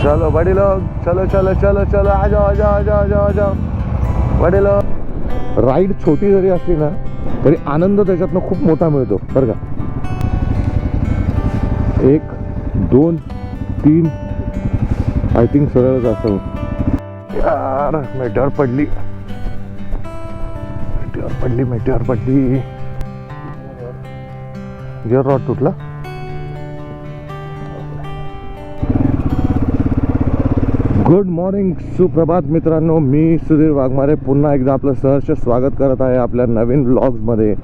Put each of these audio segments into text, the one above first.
चलो बड़े लोग, चलो चलो चलो चलो, आ जाओ आ जाओ आ जाओ आ जाओ आ जाओ बड़े लोग. राईड छोटी जरी असली ना तरी आनंद त्याच्यातनं खूप मोठा मिळतो बरं का. 1 2 3 आय थिंक सरळच असं. यार मेट्यावर पडली, मेट्यावर पडली. गिअर रॉड तुटला. गुड मॉर्निंग, सुप्रभात मित्रांनो. मी सुधीर वाघमारे पुन्हा एकदा आपलं सहर्ष स्वागत करत आहे आपल्या नवीन व्लॉग्समध्ये.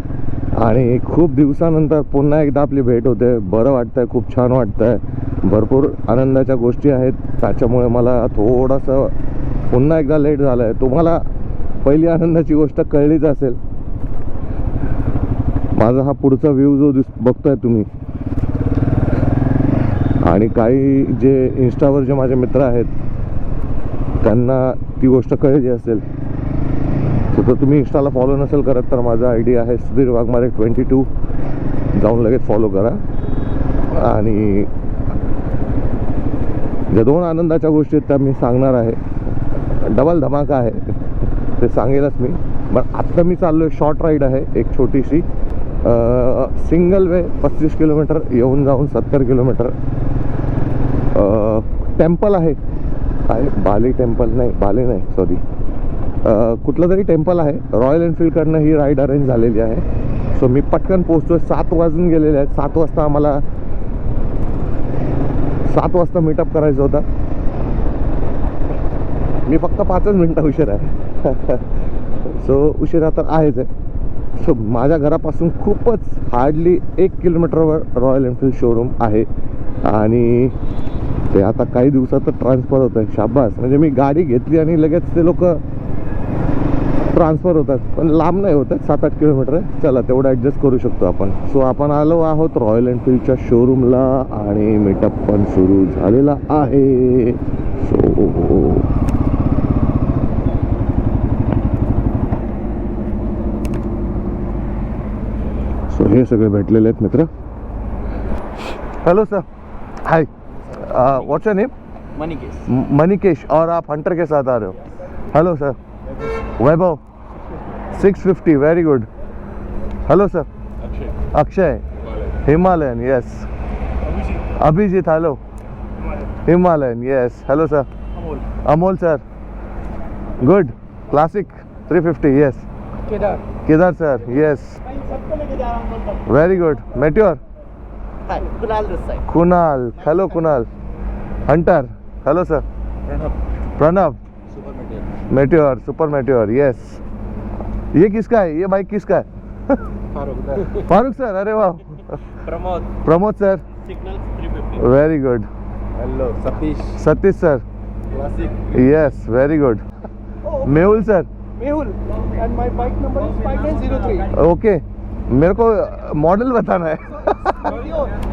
आणि खूप दिवसानंतर पुन्हा एकदा आपली भेट होते. बरं वाटतंय, खूप छान वाटतंय. भरपूर आनंदाच्या गोष्टी आहेत, त्याच्यामुळे मला थोडंसं पुन्हा एकदा लेट झालं आहे. तुम्हाला पहिली आनंदाची गोष्ट कळलीच असेल. माझा हा पुढचा व्ह्यू जो बघताय तुम्ही, आणि काही जे इंस्टावर जे माझे मित्र आहेत त्यांना ती गोष्ट कळली असेल. तर तुम्ही इंस्टाला फॉलो नसेल करत तर माझा आय डी आहे सुधीर वाघमारे 22. जाऊन लगेच फॉलो करा. आणि ज्या 2 आनंदाच्या गोष्टी आहेत त्या मी सांगणार आहे. डबल धमाका आहे ते सांगेलच मी. पण आत्ता मी चाललो आहे, शॉर्ट राईड आहे एक छोटीशी. सिंगल वे 35 किलोमीटर, येऊन जाऊन 70 किलोमीटर. टेम्पल आहे, बाली टेम्पल नाही, बाली नाही सॉरी, कुठलं तरी टेम्पल आहे. रॉयल एनफील्डकडनं ही राईड अरेंज झालेली आहे. सो मी पटकन पोहोचतोय. 7 वाजून गेलेले आहेत. 7 वाजता आम्हाला 7 वाजता मीटअप करायचं होता. मी फक्त 5च मिनटं उशीर आहे. सो उशिरा तर आहेच आहे. सो माझ्या घरापासून खूपच हार्डली 1 किलोमीटरवर रॉयल एनफील्ड शोरूम आहे. आणि ते आता काही दिवसात ट्रान्सफर होत आहे. शाबास, म्हणजे मी गाडी घेतली आणि लगेच ते लोक ट्रान्सफर होतात. पण लांब नाही होतात, 7-8 किलोमीटर आहे. चला तेवढं ॲडजस्ट करू शकतो आपण. सो आपण आलो आहोत रॉयल एनफील्डच्या शोरूमला आणि मीटअप पण सुरू झालेला आहे. सो हे सगळे भेटलेले आहेत मित्र. Hello sir, hi. What's your name? Manikesh. और आप हंटर के साथ आ रहे हो? Hello sir. Vaibhav 650. Very good. Hello sir. Akshay. Himalayan. Yes. Abhijeet. Hello. Himalayan. Yes. Hello sir. Amol sir. Good. Classic 350. Yes. Kedar sir. Yes. Very good. Meteor. Kunal. Hello Kunal. Hunter. Hello sir. Pranav. Meteor. Super Meteor. Yes. ये किसका है? ये bike किसका है? Farooq sir. अरे वाह. Pramod sir. Very good. Hello Satish sir. Yes. Very good. Mehul sir. and my bike number is 5903. Okay, मेरे को मॉडल बताना है.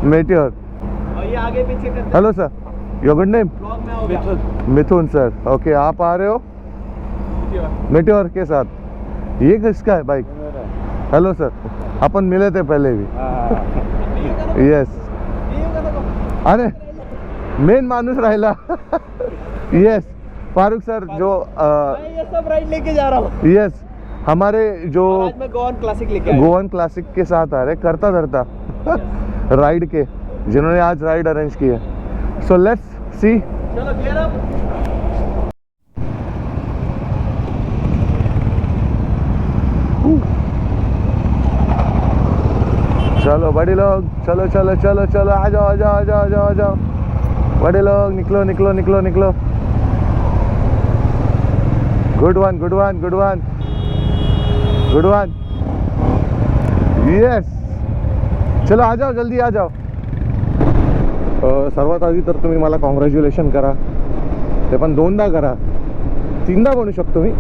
मेट्योर. ये आगे पीछे करते. Hello sir. Your good name? Mithun sir. Okay, आप आ रहे हो मेट्योर के साथ. ये किसका है बाइक? Hello sir. अपन मिले थे पहले भी. यस. अरे मेन माणूस राहिला. यस. फारूक सर जो ये सब राइड लेके जा रहा हूँ. यस, हमारे जो आज मैं गोवन क्लासिक लेके आया. गोवन क्लासिक के साथ आ रहे करता धरता राइड के, जिन्होंने आज राइड अरेंज की है. So let's see. चलो क्लियर अप. चलो बड़े लोग, चलो चलो चलो चलो, आ जाओ आ जाओ आ जाओ आ जाओ आ जाओ बड़े लोग. निकलो निकलो निकलो निकलो. Good one good one good one good one. Yes. चलो आ जाओ, जल्दी आ जाओ. सर्वात आधी तर तुम्ही मला कॉंग्रॅच्युलेशन करा. ते पण 2दा करा, 3दा म्हणू शकतो मी.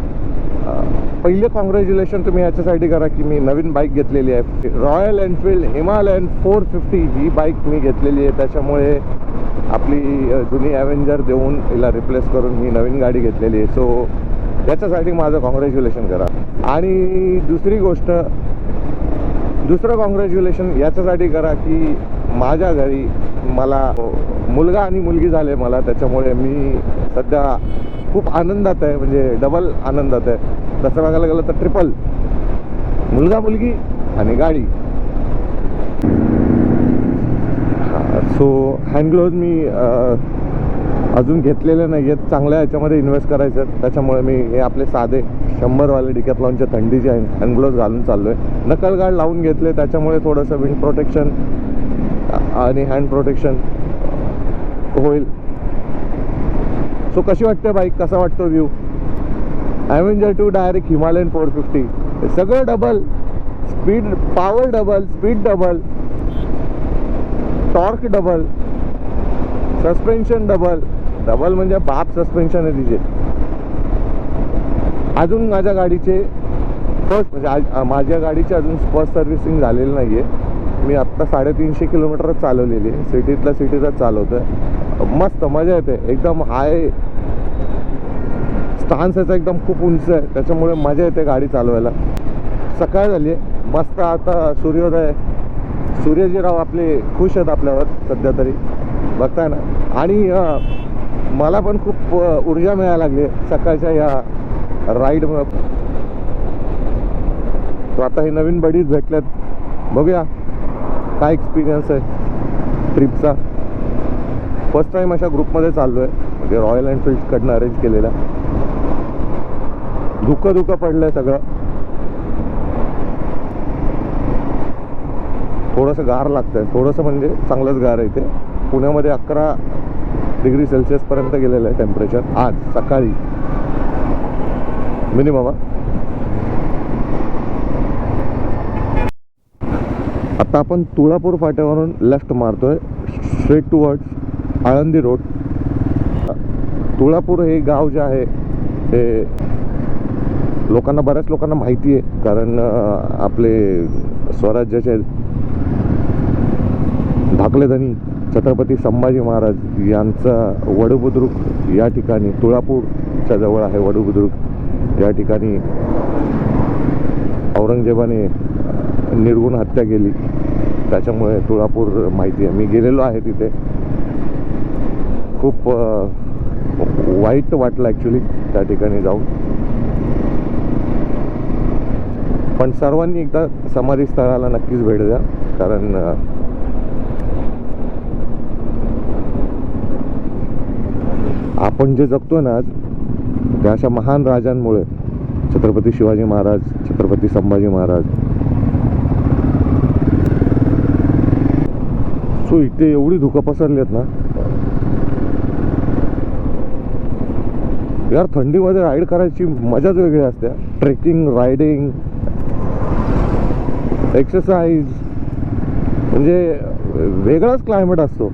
पहिले कॉंग्रॅच्युलेशन तुम्ही याच्यासाठी करा की मी नवीन बाईक घेतलेली आहे. रॉयल एनफील्ड हिमालयन 450 ही बाईक मी घेतलेली आहे. त्याच्यामुळे आपली जुनी ॲव्हेंजर देऊन हिला रिप्लेस करून मी नवीन गाडी घेतलेली आहे. सो त्याच्यासाठी माझं कॉंग्रॅच्युलेशन करा. आणि दुसरी गोष्ट, दुसरं कॉंग्रॅच्युलेशन याच्यासाठी करा की माझ्या घरी मला मुलगा आणि मुलगी झाले मला, त्याच्यामुळे मी सध्या खूप आनंदात आहे, म्हणजे डबल आनंदात आहे. तसं बघायला गेलं तर ट्रिपल, मुलगा मुलगी आणि गाडी. सो हँड ग्लोव्ज मी अजून घेतलेले नाही आहेत, चांगल्या याच्यामध्ये इन्व्हेस्ट करायचं आहे. त्याच्यामुळे मी हे आपले साधे 100वाले डिकॅथलॉनच्या थंडीचे हँड ग्लोव्ज घालून चाललो आहे. नकल गार्ड लावून घेतले, त्याच्यामुळे थोडंसं विंड प्रोटेक्शन आणि हँड प्रोटेक्शन होईल. सो कशी वाटते बाईक, कसा वाटतो व्ह्यू? ॲव्हेंजर 2 डायरेक्ट हिमालयन 450, सगळं double speed, power double, speed double, torque double, suspension double. Double म्हणजे बाप सस्पेन्शन आहे तिचे. अजून माझ्या गाडीचे फर्स्ट, म्हणजे माझ्या गाडीची अजून फर्स्ट सर्व्हिसिंग झालेली नाही आहे. मी आत्ता 350 किलोमीटरच चालवलेली आहे, सिटीतच चालवतो आहे. मस्त मजा येते, एकदम हाय स्टान्स याचा एकदम खूप उंच आहे, त्याच्यामुळे मजा येते गाडी चालवायला. सकाळ झाली आहे मस्त, आता सूर्योदय, सूर्यजीराव आपले खुश आहेत आपल्यावर सध्या तरी, बघताय ना. आणि मला पण खूप ऊर्जा मिळायला लागली सकाळच्या या राईडमुळे. तर आता हे नवीन बडीज भेटल्यात, बघूया काय एक्सपिरियन्स आहे ट्रिपचा. फर्स्ट टाईम अशा ग्रुपमध्ये चाललो आहे, म्हणजे रॉयल एनफिल्डकडनं अरेंज केलेला. धुकं पडलं आहे सगळं, थोडंसं गार लागतं आहे, थोडंसं म्हणजे चांगलंच गार आहे इथे. पुण्यामध्ये 11 डिग्री सेल्सिअसपर्यंत गेलेलं आहे टेम्परेचर आज सकाळी मिनिमम. आता आपण तुळापूर फाट्यावरून लेफ्ट मारतोय straight towards Alandi road. Tulapur हे गाव जे आहे ते बऱ्याच लोकांना माहिती आहे, कारण आपले स्वराज्याचे धाकलेधनी छत्रपती संभाजी महाराज यांचा वडबुद्रुक या ठिकाणी, तुळापूरच्या जवळ आहे वडबुद्रुक, या ठिकाणी औरंगजेबाने निर्गुण हत्या केली, त्याच्यामुळे तुळापूर माहिती आहे. मी गेलेलो आहे तिथे, खूप वाईट वाटलं ॲक्च्युली त्या ठिकाणी जाऊन. पण सर्वांनी एकदा समाधी स्थळाला नक्कीच भेट द्या, कारण आपण जे जगतो ना आज, त्या अशा महान राजांमुळे, छत्रपती शिवाजी महाराज, छत्रपती संभाजी महाराज. सो इथे एवढी धुकं पसरली आहेत ना यार, थंडीमध्ये राईड करायची मजाच वेगळी असते. ट्रेकिंग, रायडिंग, एक्सरसाइज, म्हणजे वेगळाच क्लायमेट असतो,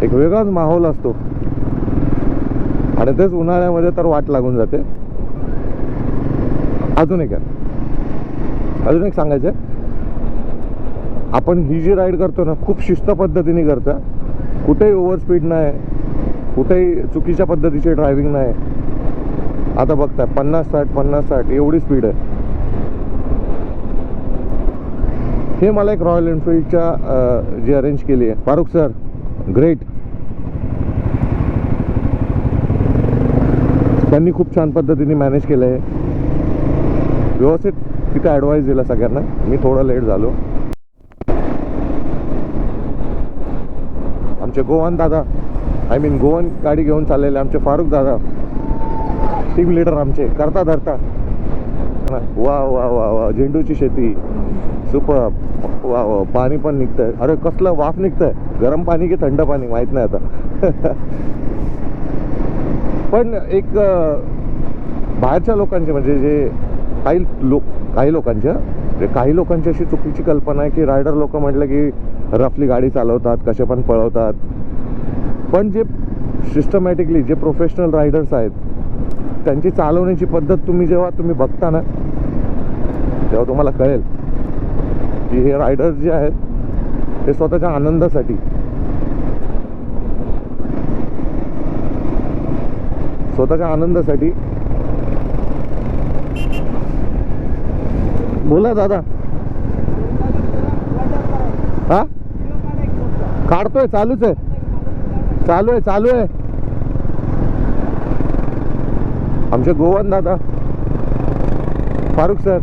एक वेगळाच माहोल असतो. आणि तेच उन्हाळ्यामध्ये तर वाट लागून जाते. अजून एक सांगायचं आहे, आपण ही जी राईड करतो ना, खूप शिस्त पद्धतीने करतो. कुठेही ओव्हरस्पीड नाही, कुठेही चुकीच्या पद्धतीची ड्रायव्हिंग नाही. आता बघताय 50-60 एवढी स्पीड आहे. हे मला एक रॉयल एनफिल्डच्या जी अरेंज केली आहे, फारुख सर, ग्रेट. त्यांनी खूप छान पद्धतीने मॅनेज केलं आहे, व्यवस्थित तिथे ॲडवाईस दिला सगळ्यांना. मी थोडा लेट झालो. आमचे गोवन दादा, गोवन गाडी घेऊन चाललेले आमचे फारुख दादा, टीम लीडर आमचे, करता धरता. वा वा वा वा, झेंडूची शेती, सुपर. वा वा, पाणी पण निघतंय. अरे कसलं वाफ निघतंय, गरम पाणी की थंड पाणी माहीत नाही आता. पण एक बाहेरच्या लोकांचे, म्हणजे जे काही लोकांची अशी चुकीची कल्पना आहे की रायडर लोक म्हटलं की रफली गाडी चालवतात, कसे पण पळवतात. पण जे सिस्टमॅटिकली जे प्रोफेशनल रायडर्स आहेत, त्यांची चालवण्याची पद्धत जेव्हा तुम्ही बघता ना, तेव्हा तुम्हाला कळेल की हे रायडर्स जे आहेत ते स्वतःच्या आनंदासाठी, बोला दादा. हा काढतोय, चालूच आहे, चालू आहे, चालू आहे. आमचे गोवन दादा, फारुख सर.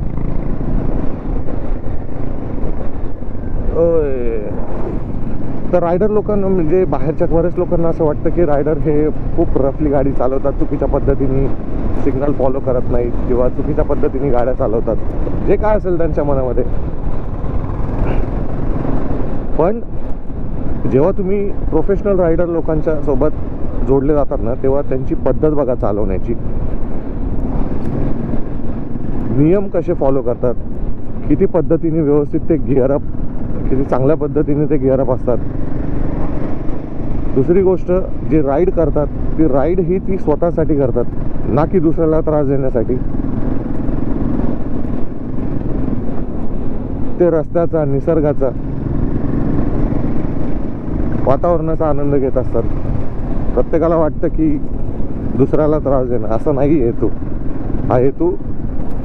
तर रायडर लोकांना, म्हणजे बाहेरच्या बऱ्याच लोकांना असं वाटतं की रायडर हे खूप रफली गाडी चालवतात, चुकीच्या पद्धतीने सिग्नल फॉलो करत नाहीत किंवा चुकीच्या पद्धतीने गाड्या चालवतात, जे काय असेल त्यांच्या मनामध्ये. पण जेव्हा तुम्ही प्रोफेशनल रायडर लोकांच्या सोबत जोडले जातात ना, तेव्हा त्यांची पद्धत बघा चालवण्याची, नियम कसे फॉलो करतात, किती पद्धतीने व्यवस्थित ते गिअरअप, किती चांगल्या पद्धतीने ते गिअरअप असतात. दुसरी गोष्ट, जे राईड करतात ती राईड ही ती स्वतःसाठी करतात, ना की दुसऱ्याला त्रास देण्यासाठी. ते रस्त्याचा, निसर्गाचा, वातावरणाचा आनंद घेत असतात. प्रत्येकाला वाटतं की दुसऱ्याला त्रास देणं, असं नाही हेतू. हा हेतू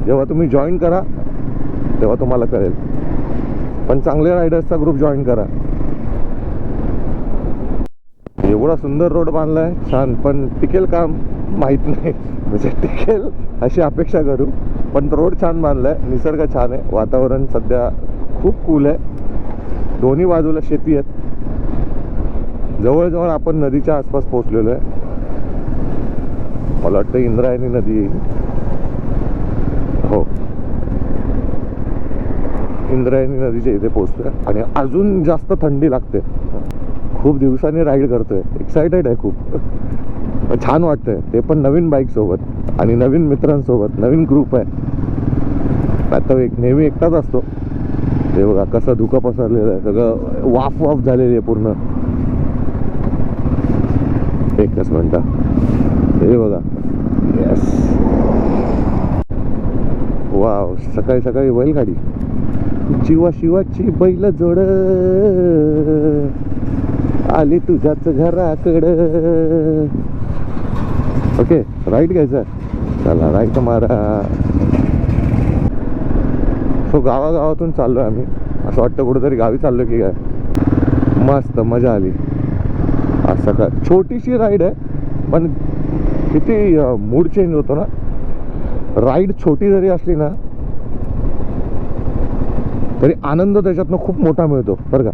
जेव्हा तुम्ही जॉईन करा तेव्हा तुम्हाला कळेल. पण चांगले रायडर्सचा ग्रुप जॉईन करा. एवढा सुंदर रोड बांधलाय, छान, पण टिकेल का माहीत नाही. म्हणजे टिकेल अशी अपेक्षा करू, पण रोड छान बांधलाय, निसर्ग छान आहे, वातावरण सध्या खूप कूल आहे, दोन्ही बाजूला शेती आहेत. जवळजवळ आपण नदीच्या आसपास पोहोचलेलो आहे. मला वाटतं इंद्रायणी नदी येईल. हो, इंद्रायणी नदीच्या इथे पोहोचतोय आणि अजून जास्त थंडी लागते. खूप दिवसांनी राईड करतोय, एक्सायटेड आहे खूप. छान वाटतंय, ते पण नवीन बाईक सोबत आणि नवीन मित्रांसोबत, नवीन ग्रुप आहे. आता नेहमी एकटाच असतो. ते बघा कसं धुकं पसरलेलं आहे, सगळं वाफ वाफ झालेली आहे पूर्ण. एकच मिनटं, हे बघा, येस, वाव, सकाळी सकाळी बैलगाडी, जीवा शिवाची बैल जोड आली तुझ्याच घराकडं. ओके, राईट घ्यायचं, चला राईट मारा. सो गावागावातून चाललो आम्ही, असं वाटतं कुठेतरी गावी चाललो की काय. मस्त मजा आली. आज सकाळ छोटीशी राईड आहे, पण किती मूड चेंज होतो ना. राईड छोटी जरी असली ना तरी आनंद त्याच्यातनं खूप मोठा मिळतो बरं का.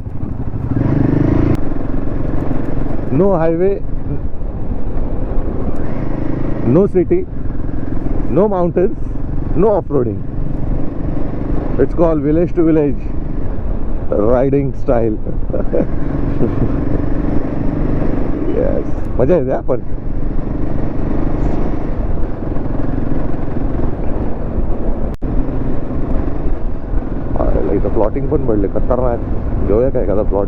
No highway, no city, no mountains, no off roading. It's called village to village riding style. Yes, मजा येते आपण. इथं प्लॉटिंग पण पडले खतरनाक. घेऊया काय एखादा प्लॉट.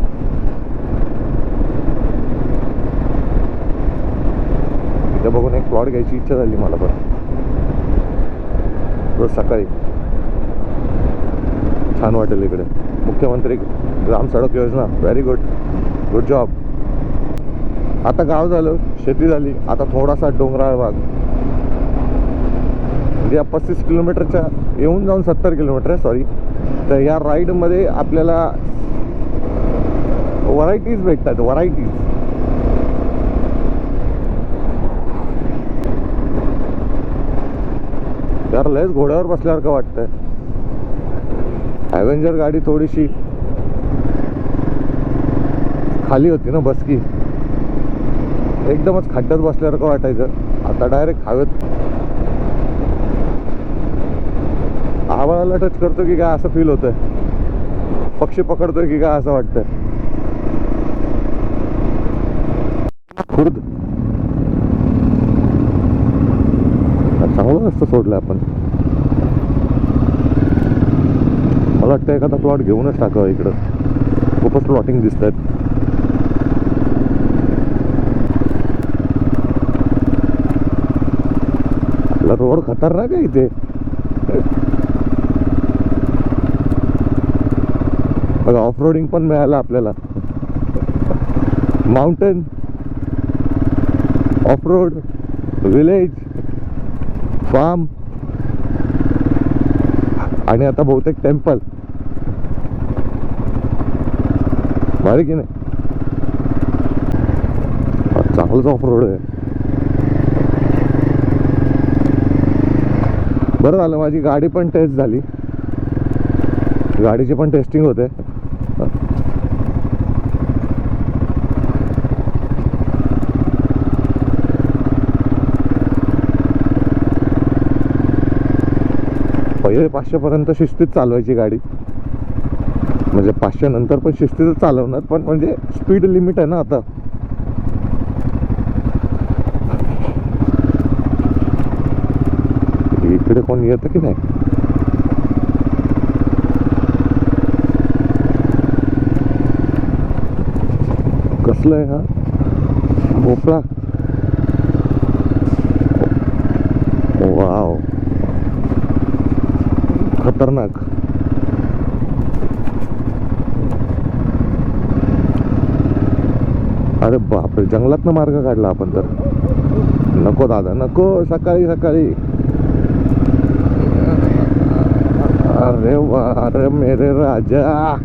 इथं बघून एक प्लॉट घ्यायची इच्छा झाली मला पण. रोज सकाळी छान वाटेल इकडे. मुख्यमंत्री ग्राम सडक योजना, व्हेरी गुड, गुड जॉब. आता गाव झालं, शेती झाली, आता थोडासा डोंगराळ भाग. म्हणजे 35 किलोमीटरच्या येऊन जाऊन 70 किलोमीटर आहे, सॉरी. तर या राईडमध्ये आपल्याला व्हरायटीज भेटतात, व्हरायटीज. यार लयच घोड्यावर बसल्यासारखं वाटतंय. ॲव्हेंजर गाडी थोडीशी खाली होती ना, बसकी, एकदमच खड्ड्यात बसल्यासारखं वाटायचं. आता डायरेक्ट हवेत आवाळाला टच करतो की काय असं फील होतंय. पक्षी पकडतोय की काय असं वाटतंय. खुर्द चांगलं रस्ता सोडलं आपण. मला वाटतं एखादा प्लॉट घेऊनच टाकावं इकडं. खूपच प्लॉटिंग दिसत आहेत. आपला रोड खतरनाक आहे इथे. बघा ऑफ रोडिंग पण मिळालं आपल्याला. Mountain, off road, village, farm आणि आता बहुतेक टेम्पल. भारी की नाही. चांगलंच ऑफ रोड आहे. बरं झालं माझी गाडी पण टेस्ट झाली, गाडीची पण टेस्टिंग होते. पहिले 500 पर्यंत शिस्तीत चालवायची गाडी, म्हणजे 500 नंतर पण शिस्तीतच चालवणार, पण म्हणजे स्पीड लिमिट आहे ना आता. इकडे कोण येतं की नाही? कसलं आहे हा भोपळा? वाव, खतरनाक. अरे बापरे, जंगलातनं मार्ग काढला आपण तर. नको दादा नको, सकाळी सकाळी. अरे वा, अरे मेरे राजा,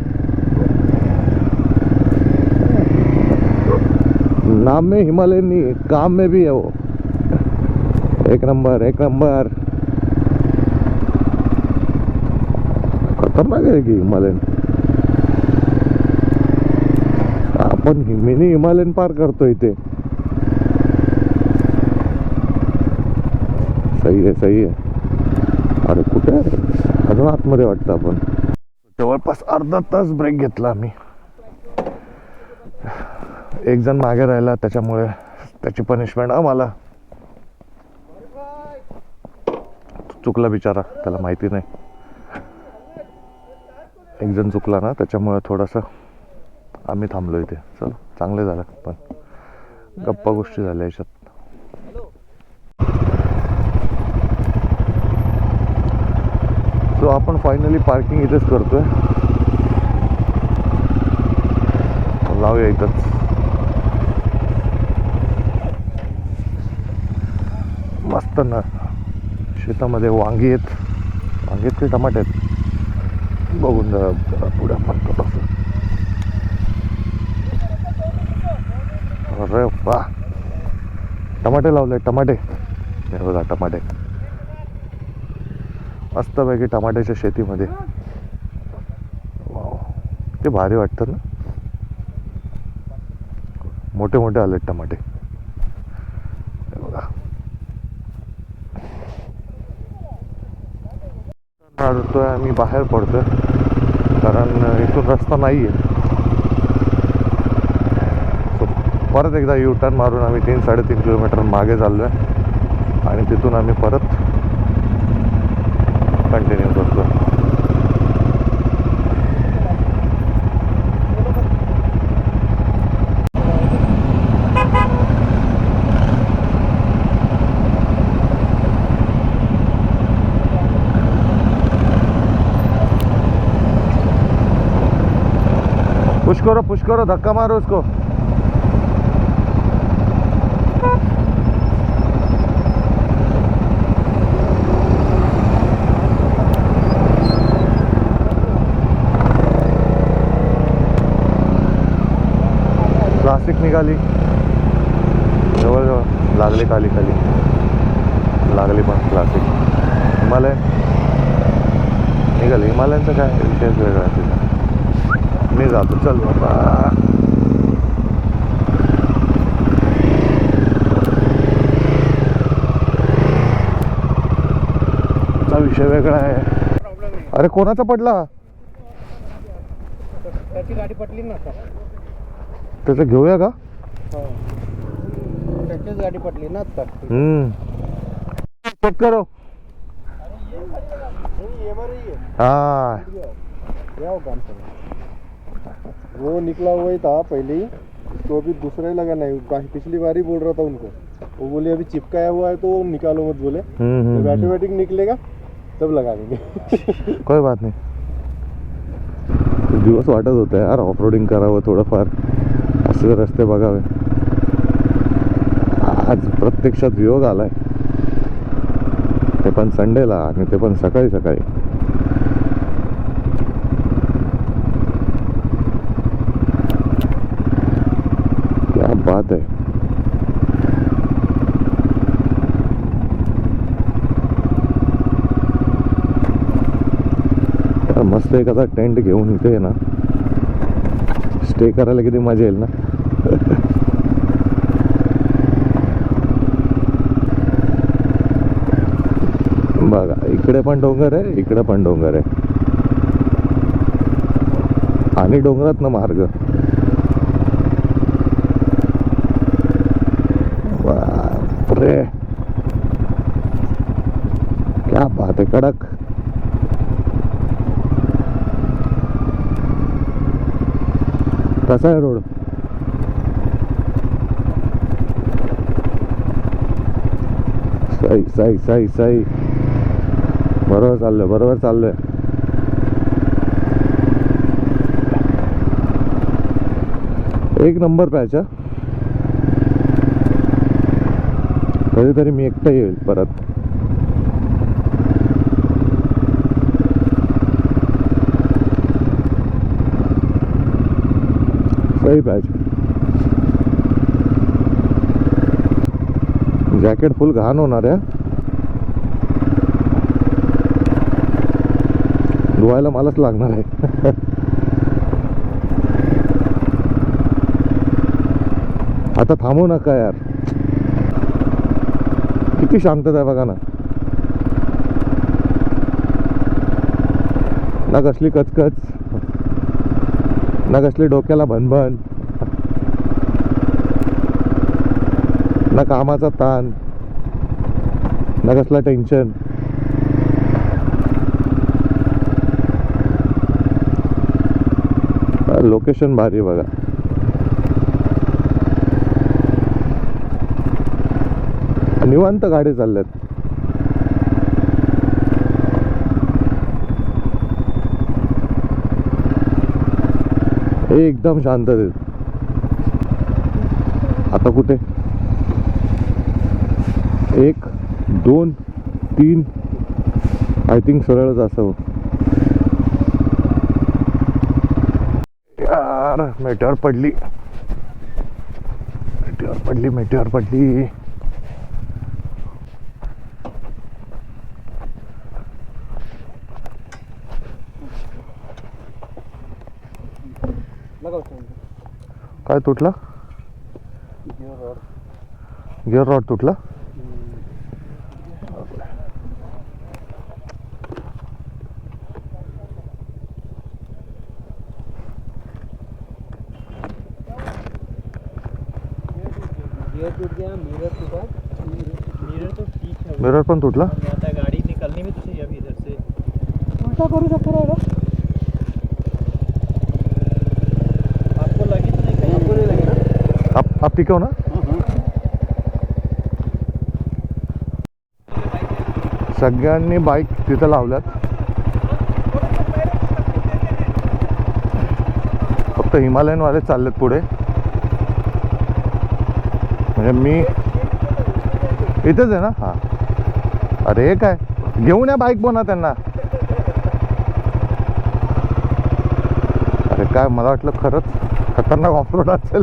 नाम में हिमालय नहीं, काम में भी है वो. एक नंबर, एक नंबर. खतरनाक आहे की हिमालयन. आपण मिनी हिमालयन पार करतो इथे. सही आहे, सही आहे. अरे कुठे आहे? अजून आतमध्ये वाटतं आपण. जवळपास अर्धा तास ब्रेक घेतला आम्ही. एक जण मागे राहिला, त्याच्यामुळे त्याची पनिशमेंट आम्हाला. चुकला बिचारा, त्याला माहिती नाही. एक जण चुकला ना, त्याच्यामुळे थोडंसं आम्ही थांबलो इथे. चल, चांगले झालं, पण गप्पा गोष्टी झाल्या याच्यात. सो आपण फायनली पार्किंग इथेच करतोय. लावूया इथंच. मस्त ना, शेतामध्ये वांगी आहेत. वांगी आहेत की टमाटे आहेत बघून पुढे आपण कसं. अरे वा, टमाटे लावले, टमाटे. हे बघा टमाटे, मस्तपैकी टमाट्याच्या शेतीमध्ये. वाव, ते भारी वाटतं ना. मोठे मोठे आले टमाटे. हे बघा, काढतोय आम्ही, बाहेर पडतोय कारण इथून रस्ता नाही आहे. परत एकदा यू टर्न मारून आम्ही 3-3.5 किलोमीटर मागे चाललोय आणि तिथून आम्ही परत कंटिन्यू करतो. पुश करो, धक्का मारो उसको. क्लासिक निघाली जवळजवळ, लागली खाली लागली पण क्लासिक. हिमालयन निघाली. हिमालयनचा काय विषयच वेगळा तिथं. मी जातो, चल बाबा. चा विषय वेगळा आहे. अरे कोणाचा पडला? त्याची गाडी पडली ना. त्याचं घेऊया का? त्याचीच गाडी पडली ना आता. चेक करो. हाँ, वो निकला हुआ ही था पहले ही, तो अभी दूसरा ही लगा नहीं. पिछली बार ही बोल रहा था उनको, वो बोले अभी चिपकाया हुआ है तो निकालो मत बोले. जब ऑटोमेटिक निकलेगा तब लगा देंगे. कोई बात नाही. दिवस वाटत होतं यार ऑफ रोडिंग करावं थोडंफार, असे रस्ते बघावे. आज प्रत्यक्षात योग आलाय, ते पण संडेला आणि ते पण सकाळी सकाळी. क्या बात आहे. मस्त एखादा टेंट घेऊन इथे ना स्टे करायला किती मजा येईल ना. बघा इकडे पण डोंगर आहे, इकडे पण डोंगर आहे आणि डोंगरात ना मार्ग. बापरे क्या बात आहे, कडक. कसा आहे रोड? सही सही सही सही, बरोबर चाललंय, बरोबर चाललंय. एक नंबर पॅच. कधीतरी मी एकटा येईल परत. सही पॅच. जॅकेट फुल घाण होणार आहे, धुवायला मलाच लागणार आहे. आता थांबू नका यार, किती शांतता आहे बघा ना. ना कसली कचकच, ना कसली डोक्याला भनभन, ना कामाचा ताण, ना कसला टेन्शन. लोकेशन भारी बघा. निवांत गाडी चालल्यात. एकदम शांततेत. आता कुठे 1 2 3 आय थिंक सरळच असावं यार. मेट्यावर पडली, मेट्यावर पडली, मेट्यावर पडली. काय तुटला? गिअर रॉड तुटला. मिरर पण तुटला. आता गाड़ी निकलने में तो अभी इधर से उल्टा करू शकतो ना. आपको लगी तो नहीं, कहीं आपको नहीं लगी ना? आप ठीक हो ना? सगळ्यांनी बाईक तिथं लावल्यात, फक्त हिमालयन वाले चाललेत पुढे. म्हणजे मी इथेच आहे ना. हां, अरे हे काय, घेऊन या बाईक बोना त्यांना. अरे काय, मला वाटलं खरंच खतरनाक ऑफरोड असेल.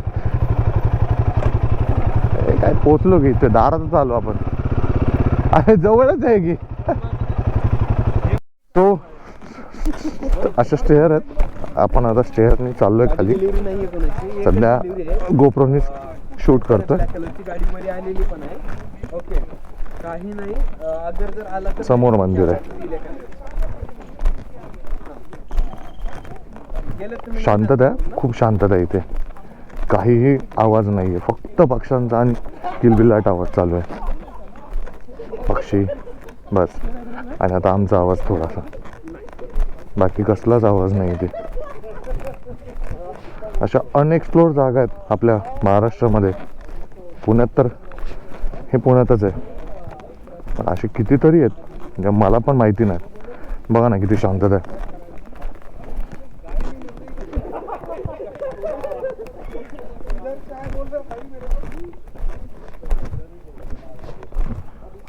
हे काय, पोचलो की इथे दारातच आलो आपण. अरे जवळच आहे की. तो अशा स्टेअर आहेत. आपण आता स्टेअरनी चाललोय खाली. सध्या गोप्रोनी शूट करतोय. समोर मंदिर आहे. शांतता आहे, खूप शांतता आहे इथे. काहीही आवाज नाही आहे, फक्त पक्ष्यांचा आणि किलबिलाट आवाज चालू आहे. पक्षी बस. आणि आता आमचा आवाज थोडासा, बाकी कसलाच आवाज नाही इथे. अशा अनएक्सप्लोर जागा आहेत आपल्या महाराष्ट्रामध्ये. पुण्यात तर, हे पुण्यातच आहे, पण असे कितीतरी आहेत जे मला पण माहिती नाही. बघा ना किती शांतता आहे.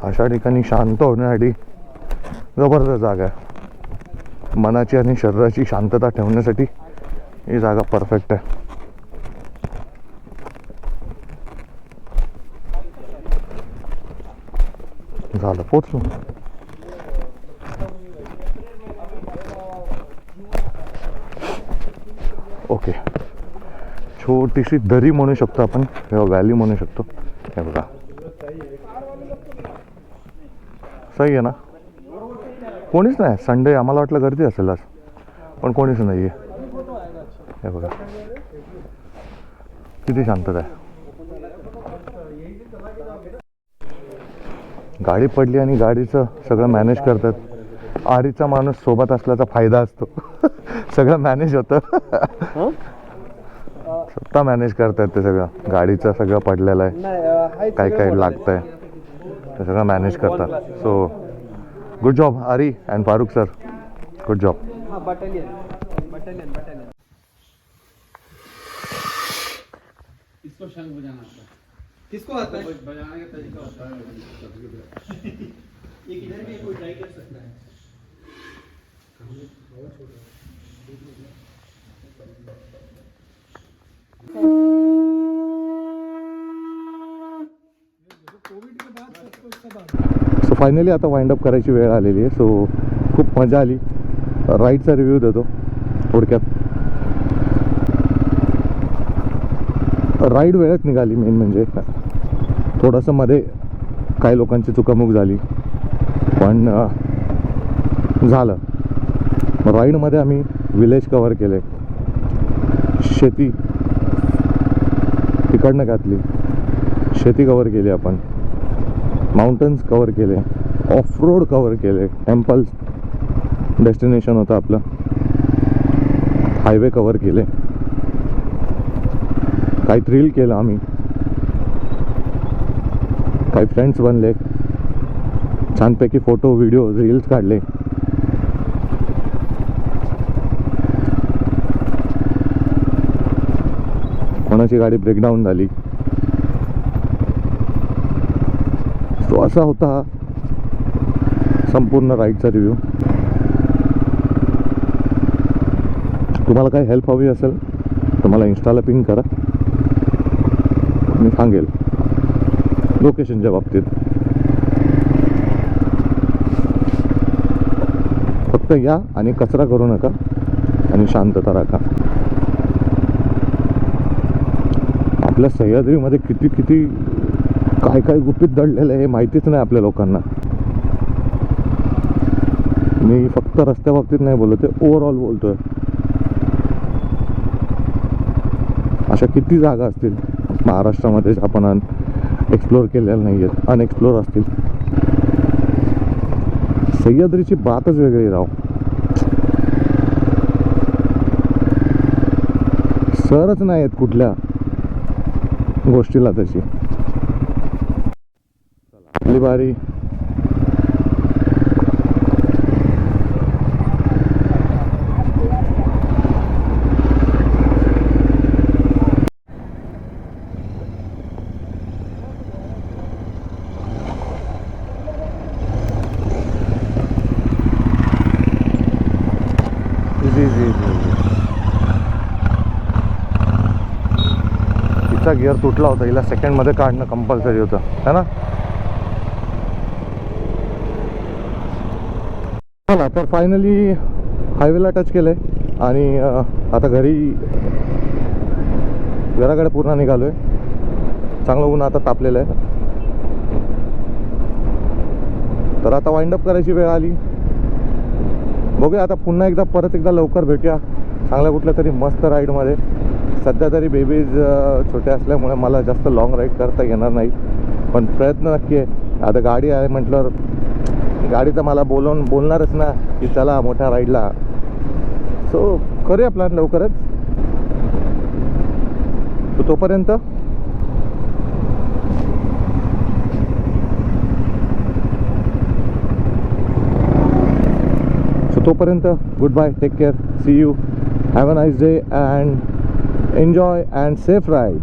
अशा ठिकाणी शांत होण्यासाठी जबरदस्त जागा आहे. मनाची आणि शरीराची शांतता ठेवण्यासाठी ही जागा परफेक्ट आहे. झालं, पोचलो. ओके, छोटीशी दरी म्हणू शकतो आपण किंवा व्हॅली म्हणू शकतो. हे बघा, सही आहे ना. कोणीच नाही संडे, आम्हाला वाटलं गर्दी असेल आज, पण कोणीच नाही आहे. हे बघा किती शांतता आहे. गाडी पडली आणि गाडीचं सगळं मॅनेज करतात. आरीचा माणूस सोबत असल्याचा फायदा असतो. सगळं मॅनेज होतं. स्वतः मॅनेज करतात ते सगळं. गाडीचं सगळं पडलेलं आहे, काय काय लागतंय ते सगळं मॅनेज करतात. So good job Aari and Farooq sir, good job. किसको शंख बजाना आता है? किसको आता है? बजाने का तरीका होता है. एक इधर भी कोई ट्राई कर सकता है. सो फायनली आता वाइंड अप करायची वेळ आलेली आहे. सो खूप मजा आली. राईडचा रिव्ह्यू देतो थोडक्यात. राईड वेळेत निघाली. मेन म्हणजे थोडंसं मध्ये काही लोकांची चुकामुक झाली, पण झालं. राईडमध्ये आम्ही विलेज कवर केले, शेती तिकडनं घातली, शेती कवर केली आपण, माउंटन्स कवर केले, ऑफ रोड कवर केले, टेम्पल्स डेस्टिनेशन होतं आपलं, हायवे कवर केले, काही थ्रिल केलं आम्ही, काही फ्रेंड्स बनले, छानपैकी फोटो व्हिडिओ रील्स काढले. कोणाची गाडी ब्रेकडाऊन झाली. तो असा होता हा संपूर्ण राईडचा रिव्ह्यू. तुम्हाला काही हेल्प हवी असेल तर मला इंस्टाला पिंग करा, मी सांगेल लोकेशनच्या बाबतीत. फक्त या आणि कचरा करू नका आणि शांतता राखा. आपल्या सह्याद्रीमध्ये किती किती काय काय गुपित दडलेलं आहे हे माहितीच नाही आपल्या लोकांना. मी फक्त रस्त्या बाबतीत नाही बोलत आहे, ओव्हरऑल बोलतोय. अशा किती जागा असतील महाराष्ट्रामध्ये आपण एक्सप्लोअर केलेल्या नाही आहेत, अनएक्सप्लोअर असतील. सह्याद्रीची बातच वेगळी राव. सरच नाही आहेत कुठल्या गोष्टीला तशी. आपली बारी. तिचा गिअर तुटला होता, हिला सेकंडमध्ये काढणं कंपल्सरी होतं है ना. चला तर फायनली हायवेला टच केलंय आणि आता घराकडे पूर्ण निघालोय. चांगलं ऊन आता तापलेलं आहे. तर आता वाइंड अप करायची वेळ आली. बघूया आता पुन्हा परत एकदा लवकर भेटूया चांगल्या कुठल्या तरी मस्त राईडमध्ये. सध्या तरी बेबीज छोटे असल्यामुळे मला जास्त लॉंग राईड करता येणार नाही, पण प्रयत्न नक्की आहे. आता गाडी आहे म्हटल्यावर गाडी तर मला बोलणारच ना की चला मोठ्या राईडला. सो करूया प्लॅन लवकरच. तो तोपर्यंत good bye, take care, see you, have a nice day and enjoy and safe ride.